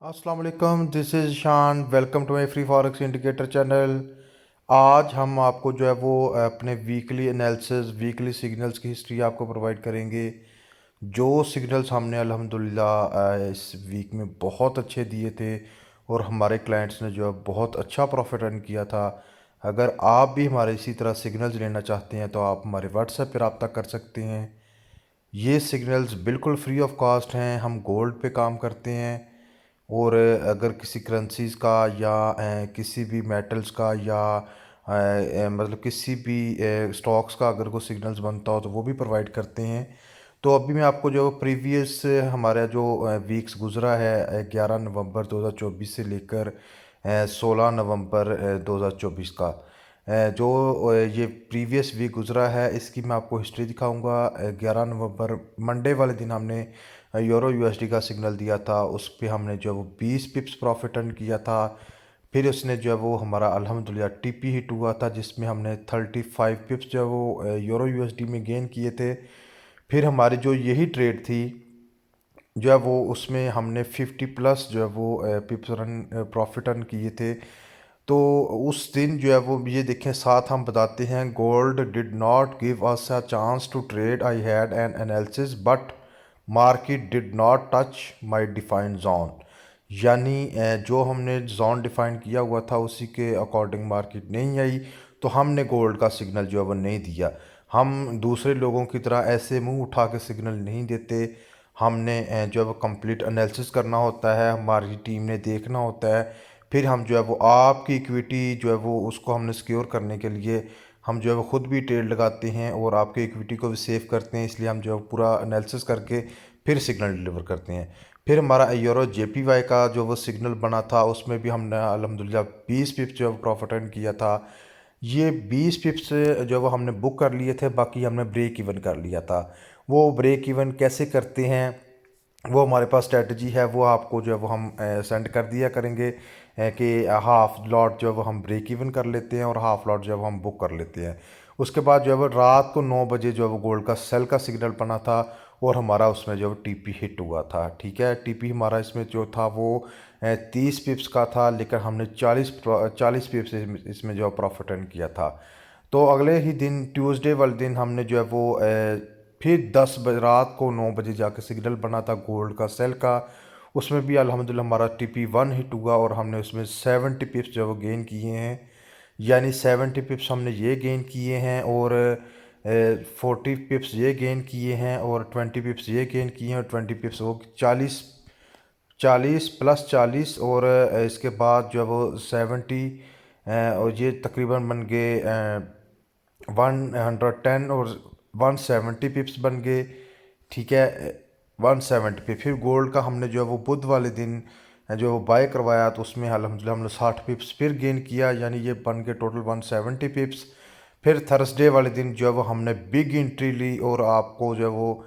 अस्सलाम वालेकुम, this is Shaan. Welcome to my free forex indicator channel. आज हम आपको जो है वो अपने वीकली एनालिसिस, वीकली सिग्नल्स की हिस्ट्री आपको प्रोवाइड करेंगे। जो सिग्नल्स हमने अल्हम्दुलिल्लाह इस वीक में बहुत अच्छे दिए थे और हमारे क्लाइंट्स ने जो है बहुत अच्छा प्रॉफिट अर्न किया था। अगर आप भी हमारे इसी तरह सिग्नल्स लेना चाहते हैं तो आप हमारे व्हाट्सएप पर रब्ता कर सकते हैं। ये सिग्नल्स बिल्कुल फ्री ऑफ कॉस्ट हैं। हम गोल्ड पे काम करते हैं और अगर किसी करेंसीज का या किसी भी मेटल्स का या मतलब किसी भी स्टॉक्स का अगर कोई सिग्नल्स बनता हो तो वो भी प्रोवाइड करते हैं। तो अभी मैं आपको जो प्रीवियस हमारा जो वीक्स गुजरा है 11 नवंबर 2024 से लेकर 16 नवंबर 2024 का जो ये प्रीवियस वीक गुजरा है इसकी मैं आपको हिस्ट्री दिखाऊंगा। 11 नवंबर मंडे वाले दिन हमने यूरो यूएसडी का सिग्नल दिया था। उस पे हमने जो है वो 20 पिप्स प्रॉफिट अर्न किया था। फिर उसने जो है वो हमारा अल्हम्दुलिल्लाह टीपी हिट हुआ था जिसमें हमने 35 पिप्स जो है वो यूरो यूएसडी में गेन किए थे। फिर हमारी जो यही ट्रेड थी जो है वो उसमें हमने 50 प्लस जो है वो पिप्स रन प्रॉफिट अर्न किए थे। तो उस दिन जो है वो ये देखें, साथ हम बताते हैं gold did not give us a chance to trade, I had an analysis but market did not touch my defined zone. यानी जो हमने जोन डिफाइन किया हुआ था उसी के अकॉर्डिंग मार्केट नहीं आई तो हमने गोल्ड का सिग्नल जो है वो नहीं दिया। हम दूसरे लोगों की तरह ऐसे मुंह उठा के सिग्नल नहीं देते। हमने जो है वो कंप्लीट एनालिसिस करना होता है, हमारी टीम ने देखना होता है। फिर हम जो है वो आपकी इक्विटी जो है वो उसको हमने सिक्योर करने के लिए हम जो है वो ख़ुद भी ट्रेड लगाते हैं और आपके इक्विटी को भी सेव करते हैं। इसलिए हम जो है पूरा एनालिसिस करके फिर सिग्नल डिलीवर करते हैं। फिर हमारा यूरो जेपीवाई का जो वो सिग्नल बना था उसमें भी हमने अल्हम्दुलिल्लाह 20 पिप्स जो है प्रॉफिट अर्न किया था। ये 20 पिप्स जो वो हमने बुक कर लिए थे, बाकी हमने ब्रेक इवन कर लिया था। वो ब्रेक इवन कैसे करते हैं वो हमारे पास स्ट्रेटजी है, वो आपको जो है वो हम सेंड कर दिया करेंगे कि हाफ लॉट जो है वो हम ब्रेक इवन कर लेते हैं और हाफ लॉट जो है वो हम बुक कर लेते हैं। उसके बाद जो है वो रात को 9 बजे जो है वो गोल्ड का सेल का सिग्नल बना था और हमारा उसमें जो है टीपी हिट हुआ था। ठीक है, टीपी हमारा इसमें जो था वो 30 पिप्स का था, लेकिन हमने 40 पिप्स इसमें जो है प्रॉफिट अर्न किया था। तो अगले ही दिन ट्यूसडे वाले दिन हमने जो है वो फिर 10 बजे रात को 9 बजे जाकर सिग्नल बना था गोल्ड का सेल का। उसमें भी अल्हम्दुलिल्लाह हमारा टीपी 1 हिट हुआ और हमने उसमें 70 पिप्स जो है वो गेन किए हैं। यानी 70 पिप्स हमने ये गेन किए हैं और 40 पिप्स ये गेन किए हैं और 20 पिप्स ये गेन किए हैं और 20 पिप्स वो 40 40 प्लस 40 और इसके बाद जो है वो 70 और ये तकरीबन बन गए 110 और 170 पिप्स बन गए। ठीक है, 170 पे फिर गोल्ड का हमने जो है वो बुध वाले दिन जो वो बाय करवाया तो उसमें अल्हम्दुलिल्लाह हमने 60 पिप्स फिर गेन किया, यानी ये बन के टोटल 170 पिप्स। फिर थर्सडे वाले दिन जो है वो हमने बिग एंट्री ली और आपको जो है वो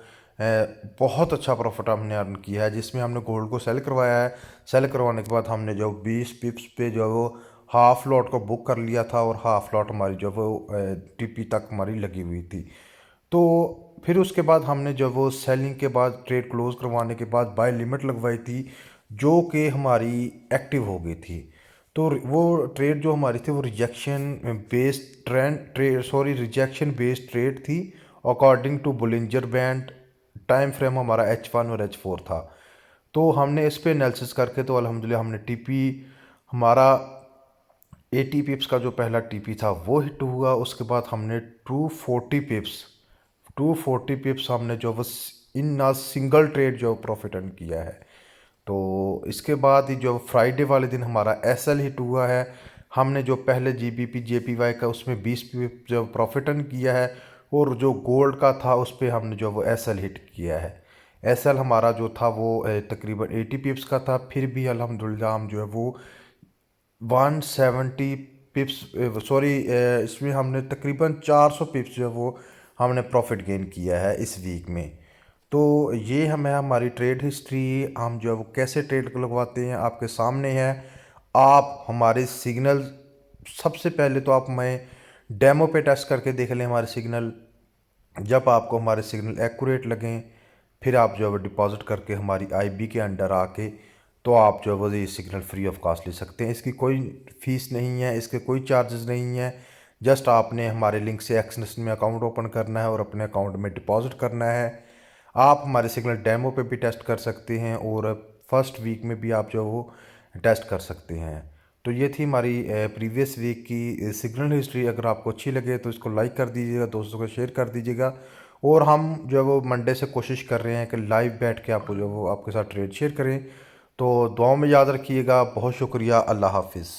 बहुत अच्छा प्रॉफिट हमने अर्न किया है, जिसमें हमने गोल्ड को सेल करवाया है। सेल करवाने के बाद हमने जो 20 पिप्स पे जो है वो हाफ लॉट को बुक कर लिया था और हाफ लॉट हमारी जो वो टीपी तक हमारी लगी हुई थी। तो फिर उसके बाद हमने जब वो सेलिंग के बाद ट्रेड क्लोज करवाने के बाद बाय लिमिट लगवाई थी जो कि हमारी एक्टिव हो गई थी। तो वो ट्रेड जो हमारी थी वो रिजेक्शन बेस्ड ट्रेड थी according to Bollinger band. Time frame हमारा H1 और H4 था। तो हमने इस पे एनालिसिस करके तो अल्हम्दुलिल्लाह हमने टीपी हमारा 80 पिप्स का जो पहला टीपी था वो हिट हुआ। उसके बाद हमने 240 पिप्स हमने जो वो इन ना सिंगल ट्रेड जो प्रॉफिट अर्न किया है। तो इसके बाद ही जो फ्राइडे वाले दिन हमारा एसएल हिट हुआ है। हमने जो पहले जीबीपी जेपीवाई का उसमें 20 पिप जो प्रॉफिट अर्न किया है और जो गोल्ड का था उस पर हमने जो वो एसएल हिट किया है। एसएल हमारा जो था वो तकरीबन 80 पिप्स का था। फिर भी अल्हम्दुलिल्लाह हम जो है वो 170 पिप्स सॉरी इसमें हमने तकरीबन 400 पिप्स जो है वो हमने प्रॉफिट गेन किया है इस वीक में। तो ये हमें हमारी ट्रेड हिस्ट्री, हम जो है वो कैसे ट्रेड को लगवाते हैं आपके सामने है। आप हमारे सिग्नल सबसे पहले तो आप हमें डेमो पे टेस्ट करके देख लें हमारे सिग्नल। जब आपको हमारे सिग्नल एक्यूरेट लगें फिर आप जो है वो डिपॉजिट करके हमारी आईबी के अंडर आके तो आप जो है वो ये सिग्नल फ्री ऑफ कॉस्ट ले सकते हैं। इसकी कोई फ़ीस नहीं है, इसके कोई चार्जेस नहीं है। जस्ट आपने हमारे लिंक से एक्सनेस में अकाउंट ओपन करना है और अपने अकाउंट में डिपॉजिट करना है। आप हमारे सिग्नल डेमो पे भी टेस्ट कर सकते हैं और फर्स्ट वीक में भी आप जो है वो टेस्ट कर सकते हैं। तो ये थी हमारी प्रीवियस वीक की सिग्नल हिस्ट्री। अगर आपको अच्छी लगे तो इसको लाइक कर दीजिएगा, दोस्तों को शेयर कर दीजिएगा। और हम जो है वो मंडे से कोशिश कर रहे हैं कि लाइव बैठ के आपको जो है वो आपके साथ ट्रेड शेयर करें। तो दुआओं में याद रखिएगा। बहुत शुक्रिया। अल्लाह हाफिज़।